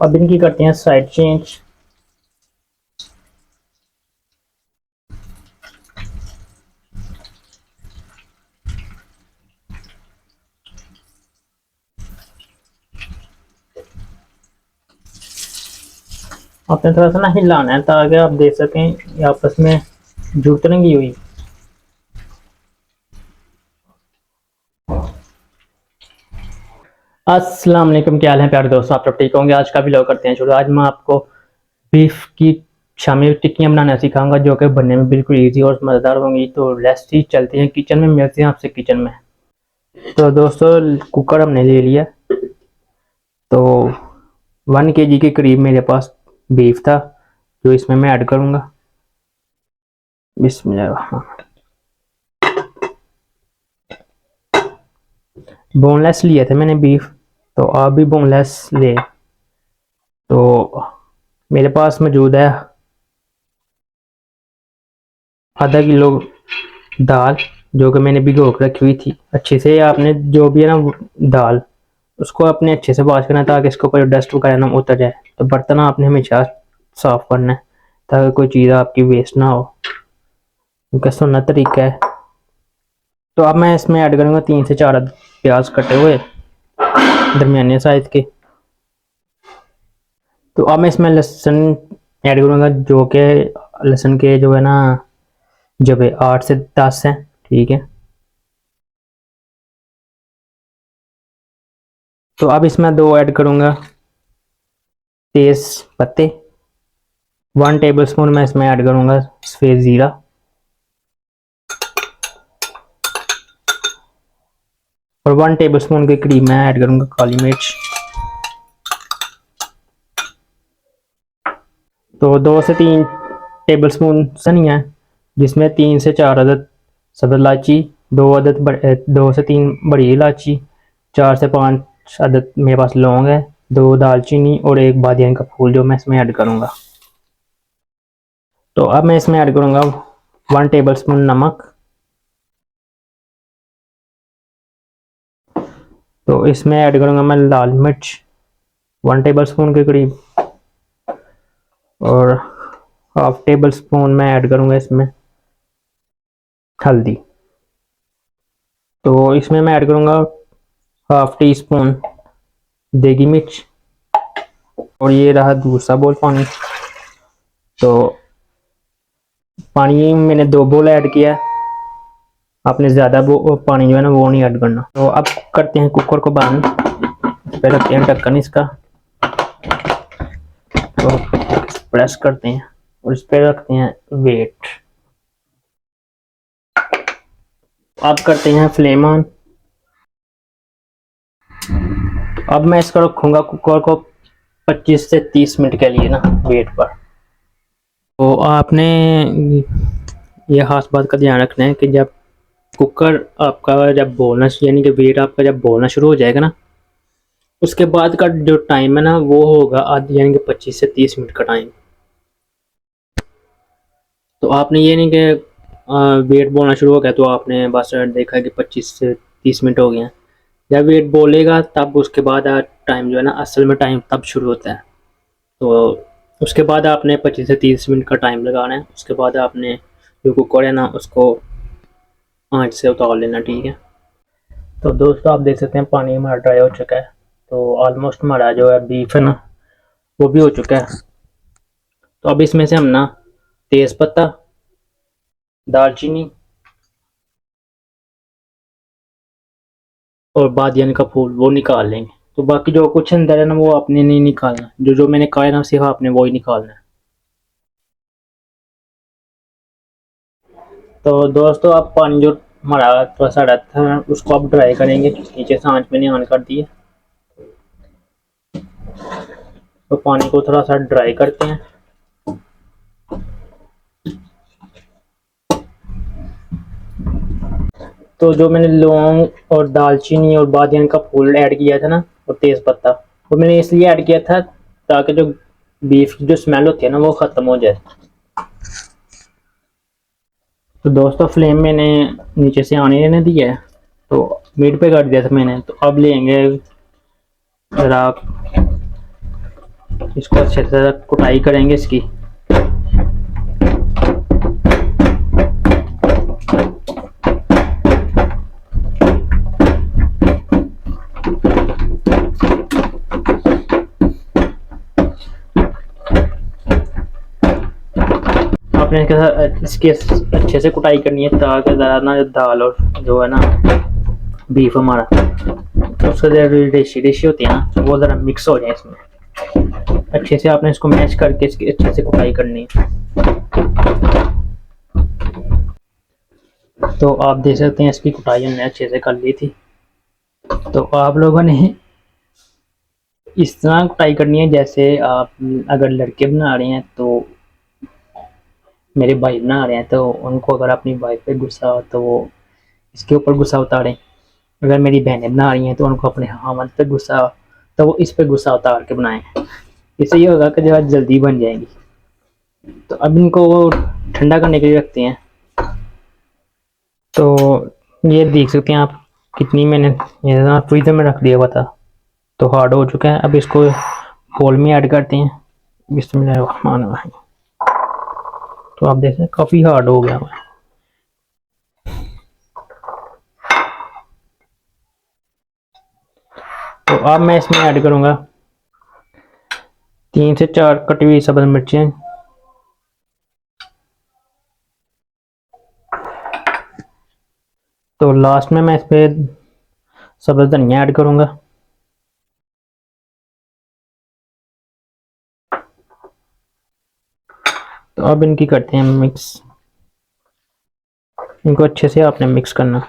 अब इनकी करते हैं साइड चेंज। आपने थोड़ा सा ना हिलाना है ताकि आप देख सकें ये आपस में जुड़ तो नहीं हुई। अस्सलाम वालेकुम, क्या हाल है प्यारे दोस्तों, आप सब ठीक होंगे। आज का व्लॉग करते हैं शुरू। आज मैं आपको बीफ की शामी टिक्कियाँ बनाना सिखाऊंगा जो कि बनने में बिल्कुल इजी और मज़ेदार होंगी। तो लेट्स ही चलते हैं किचन में, मिलते हैं आपसे किचन में। तो दोस्तों कुकर हमने ले लिया। तो 1 kg के करीब मेरे पास बीफ था जो इसमें मैं ऐड करूँगा। बिस्मिल्लाह। बोनलेस लिए थे मैंने बीफ, तो आप भी बोनलेस ले। तो मेरे पास मौजूद है ½ किलो दाल जो कि मैंने भिगो के रखी हुई थी अच्छे से। आपने जो भी है ना दाल उसको अपने अच्छे से वॉश करना है ताकि इसके ऊपर डस्ट वगैरह ना उतर जाए। तो बर्तन आपने हमेशा साफ करना है ताकि कोई चीज़ आपकी वेस्ट ना हो, क्योंकि सुन्नत तरीका है। तो अब मैं इसमें ऐड करूँगा 3 से 4 प्याज कटे हुए दरमियाने साइज के। तो अब मैं इसमें लहसुन ऐड करूँगा जो कि लहसुन के जो है ना जब 8 से 10 हैं, ठीक है। तो अब इसमें 2 ऐड करूँगा तेज पत्ते। 1 टेबल स्पून मैं इसमें ऐड करूँगा सफ़ेद ज़ीरा और 1 टेबल स्पून के करीब मैं ऐड करूँगा काली मिर्च। तो 2 से 3 टेबल स्पून धनिया है जिसमें 3 से 4 अदद सब्ज़ इलायची, 2 से 3 बड़ी इलायची, 4 से 5 अदद मेरे पास लौंग है, 2 दालचीनी और 1 बादियान का फूल जो मैं इसमें ऐड करूँगा। तो अब मैं इसमें ऐड करूँगा 1 टेबल स्पून नमक। तो इसमें ऐड करूँगा मैं लाल मिर्च 1 टेबल स्पून के करीब और ½ टेबल स्पून मैं ऐड करूँगा इसमें हल्दी। तो इसमें मैं ऐड करूँगा ½ टी स्पून देगी मिर्च और ये रहा दूसरा बोल पानी। तो पानी मैंने 2 बोल ऐड किया है, आपने ज़्यादा पानी जो है ना वो नहीं ऐड करना। तो अब करते हैं कुकर को बंद, इस पर रखते हैं ढक्कन इसका। तो प्रेस करते हैं और इस पर रखते हैं वेट। अब करते हैं फ्लेम ऑन। अब मैं इसको रखूँगा कुकर को 25 से 30 मिनट के लिए ना वेट पर। तो आपने ये खास बात का ध्यान रखना है कि जब कुकर आपका जब बोलना यानी कि वेट आपका जब बोलना शुरू हो जाएगा ना उसके बाद का जो टाइम है ना वो होगा आधी यानी कि 25 से 30 मिनट का टाइम। तो आपने ये नहीं कि वेट बोलना शुरू हो गया तो आपने बस देखा कि 25 से 30 मिनट हो गए हैं। जब वेट बोलेगा तब उसके बाद टाइम जो है ना असल में टाइम तब शुरू होता है। तो उसके बाद आपने 25 से 30 मिनट का टाइम लगाना है। उसके बाद आपने जो कुकर है ना उसको आँच से उतार लेना, ठीक है। तो दोस्तों आप देख सकते हैं पानी हमारा ड्राई हो चुका है। तो ऑलमोस्ट हमारा जो है बीफ है ना वो भी हो चुका है। तो अब इसमें से हम ना तेज़ पत्ता, दालचीनी और बादियान का फूल वो निकाल लेंगे। तो बाकी जो कुछ अंदर है ना वो आपने नहीं निकालना, जो जो मैंने कहा है ना सिर्फ आपने वो ही निकालना है। तो दोस्तों अब पानी जो हमारा थोड़ा सा रहता है उसको आप ड्राई करेंगे। नीचे से आँच मैंने ऑन कर दी है। तो पानी को थोड़ा सा ड्राई करते हैं। तो जो मैंने लौंग और दालचीनी और बादियान का फूल ऐड किया था ना और तेज़ पत्ता वो मैंने इसलिए ऐड किया था ताकि जो बीफ की जो स्मेल होती है ना वो ख़त्म हो जाए। तो दोस्तों फ्लेम मैंने नीचे से आने रहने दिया है। तो मीट पे कर दिया था मैंने। तो अब लेंगे ज़रा इसको अच्छे से कुटाई करेंगे इसकी। आपने इसकी अच्छे से कुटाई करनी है ताकि ज़रा ना दाल और जो है ना बीफ हमारा उसका ज़रा रेशी रेशी होती है ना वो ज़रा मिक्स हो जाए इसमें। अच्छे से आपने इसको मैश करके इसकी अच्छे से कुटाई करनी है। तो आप देख सकते हैं इसकी कुटाई हमने अच्छे से कर ली थी। तो आप लोगों ने इस तरह कुटाई करनी है जैसे आप अगर लड़के बना रहे हैं तो मेरे भाई बना रहे हैं तो उनको अगर अपनी वाइफ पे गुस्सा हो तो वो इसके ऊपर गुस्सा उतारें। अगर मेरी बहनें बना रही हैं तो उनको अपने हामद पे गुस्सा हो तो वो इस पे गुस्सा उतार के बनाएं। इससे ये होगा कि जो जल्दी बन जाएंगी। तो अब इनको ठंडा करने के लिए रखते हैं। तो ये देख सकते हैं आप कितनी मैंने ये फ्रीजर में रख दिया हुआ था तो हार्ड हो चुका है। अब इसको बोल में ऐड करते हैं। बिस्मिल्लाहिर्रहमानिर्रहीम। तो आप देख सकते हैं काफ़ी हार्ड हो गया है। तो अब मैं इसमें ऐड करूँगा 3 से 4 कटी हुई सब्ज़ मिर्चें। तो लास्ट में मैं इस पर सब्ज़ धनिया ऐड करूँगा। तो अब इनकी करते हैं मिक्स। इनको अच्छे से आपने मिक्स करना।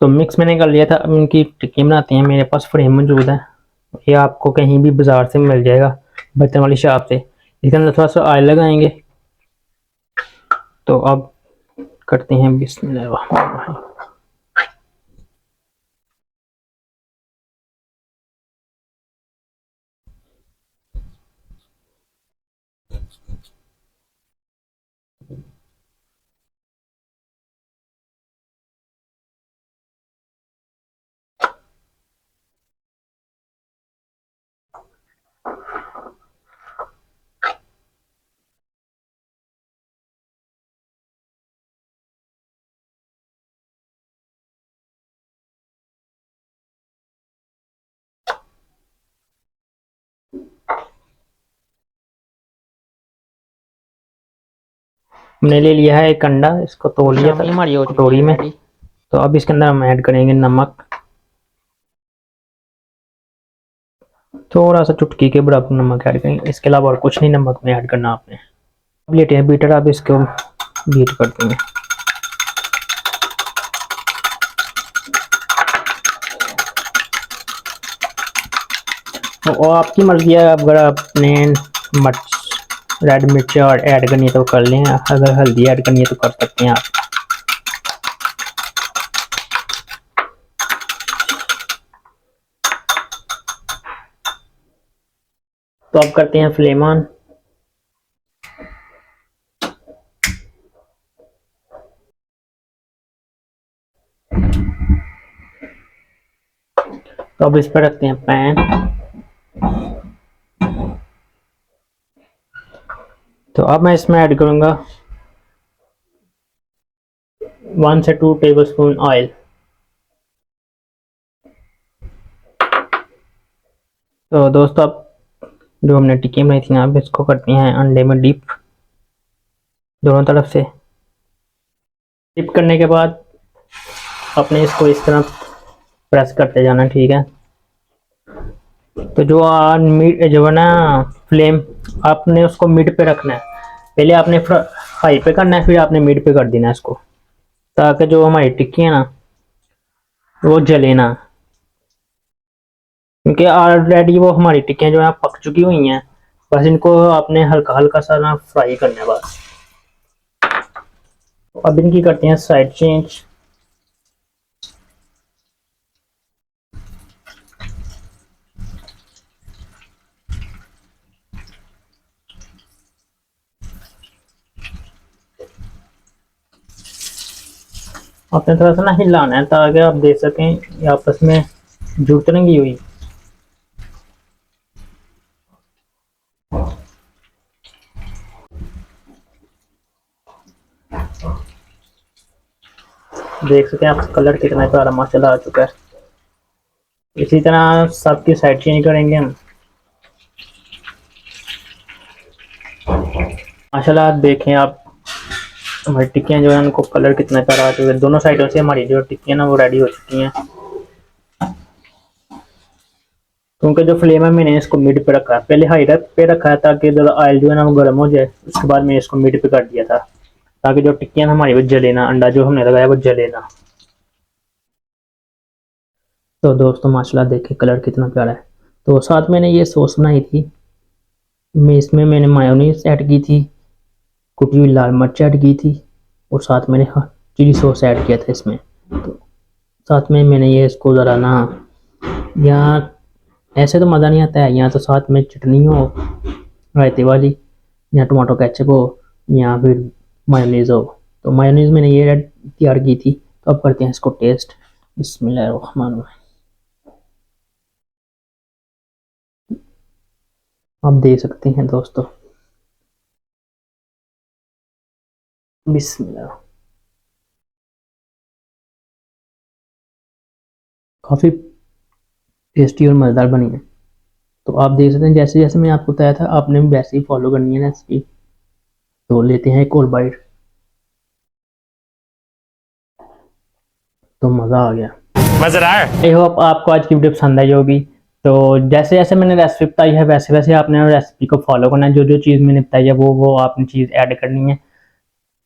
तो मिक्स मैंने कर लिया था। अब इनकी टिक्की बनाते हैं। मेरे पास फ्रेम मौजूद है, ये आपको कहीं भी बाजार से मिल जाएगा बर्तन वाली शॉप से। इसके अंदर थोड़ा सा ऑयल लगाएंगे। तो अब करते हैं बिस्मिल्लाह। हमने ले लिया है एक अंडा, इसको तोड़ लिया था हमारी कटोरी में। तो अब इसके अंदर हम ऐड करेंगे नमक, थोड़ा सा चुटकी के बराबर नमक ऐड करेंगे। इसके अलावा और कुछ नहीं नमक में ऐड करना आपने। अब लेते हैं बीटर, अब इसको बीट करते हैं। और आपकी मर्जी है, अगर आपने रेड मिर्च और ऐड करनी है तो कर लें, अगर हल्दी ऐड करनी है तो कर सकते हैं आप। तो अब करते हैं फ्लेम ऑन। तो अब इस पर रखते हैं पैन। तो अब मैं इसमें ऐड करूंगा 1 से 2 टेबलस्पून ऑयल। तो दोस्तों अब जो हमने टिक्की बनाई थी ना, अब इसको करते हैं अंडे में डिप दोनों तरफ से। डिप करने के बाद अपने इसको इस तरह प्रेस करते जाना, ठीक है। तो जो है ना फ्लेम, आपने उसको मिड पे रखना है। पहले आपने हाई पे करना है, फिर आपने मिड पे कर देना है इसको, ताकि जो हमारी टिक्की है ना वो जले ना। क्योंकि ऑलरेडी वो हमारी टिक्कियाँ जो है पक चुकी हुई हैं, बस इनको आपने हल्का हल्का सा ना फ्राई करना है बस। अब इनकी करते हैं साइड चेंज। आपने थोड़ा सा ना हिलाना है ताकि आप देख सकें ये आपस में जुड़ तो नहीं हुई। देख सकते हैं आप, कलर कितना प्यारा माशाल्लाह आ चुका है। इसी तरह सबकी साइड चेंज करेंगे हम। माशाल्लाह देखें आप, हमारी टिक्कियाँ जो है उनको कलर कितना प्यारा आ चुका है। दोनों साइडों से हमारी जो टिक्कियाँ ना वो रेडी हो चुकी हैं। क्योंकि जो फ्लेम है मैंने इसको मिड पे रखा है, पहले हाई पे रखा है ताकि ज़रा ऑयल जो है ना वो गर्म हो जाए। उसके बाद मैंने इसको मिड पे कर दिया था ताकि जो टिक्कियाँ हमारी वो जले ना, अंडा जो हमने लगाया वो जले ना। तो दोस्तों माशाल्लाह देखिए कलर कितना प्यारा है। तो साथ मैंने ये सॉस बनाई थी, मैं इसमें मैंने मायोनीज ऐड की थी, कुटी हुई लाल मिर्च ऐड की थी और साथ मैंने चिली सॉस ऐड किया था इसमें। तो साथ में मैंने ये इसको ज़रा ना, यहाँ ऐसे तो मज़ा नहीं आता है, यहाँ तो साथ में चटनी हो रायते वाली, या टमाटो केचप हो, या फिर मायोनीज़ हो। तो मायोनीज़ मैंने ये तैयार की थी। तो अब करते हैं इसको टेस्ट। बिस्मिल्लाहिर्रहमानिर्रहीम। आप देख सकते हैं दोस्तों, बिस्मिल्लाह, काफ़ी टेस्टी और मज़ेदार बनी है। तो आप देख सकते हैं जैसे जैसे मैं आपको बताया था आपने भी वैसे ही फॉलो करनी है रेसिपी। तो लेते हैं एक और बाइट, तो मज़ा आ गया, मज़ा आया। आई होप आपको आज की वीडियो पसंद आई होगी। तो जैसे जैसे मैंने रेसिपी बताई है वैसे वैसे आपने रेसिपी को फॉलो करना है। जो जो चीज़ मैंने बताई है वो आपने चीज़ ऐड करनी है।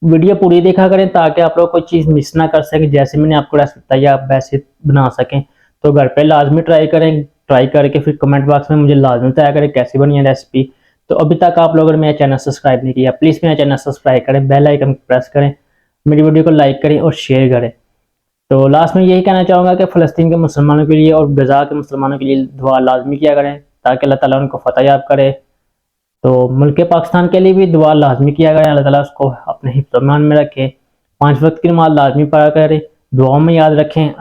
वीडियो पूरी देखा करें ताकि आप लोग कोई चीज़ मिस ना कर सकें। जैसे मैंने आपको रेसिपी बताई है आप वैसे बना सकें। तो घर पे लाजमी ट्राई करें, ट्राई करके फिर कमेंट बॉक्स में मुझे लाजमी बताया करें कैसी बनी है रेसिपी। तो अभी तक आप लोगों ने मेरा चैनल सब्सक्राइब नहीं किया, प्लीज़ मेरा चैनल सब्सक्राइब करें, बेल आइकन प्रेस करें, मेरी वीडियो को लाइक करें और शेयर करें। तो लास्ट में यही कहना चाहूँगा कि फ़लस्तीन के मुसलमानों के लिए और गज़ा के मुसलमानों के लिए दुआ लाजमी किया करें ताकि अल्लाह ताला उनको फ़तह याब करे। तो मुल्क पाकिस्तान के लिए भी दुआ लाजमी किया करें, अल्लाह ताला उसको अपने हिफ्ज़-ओ-अमान में रखे। 5 वक्त की नमाज़ लाजमी पढ़ा करें, दुआओं में याद रखें।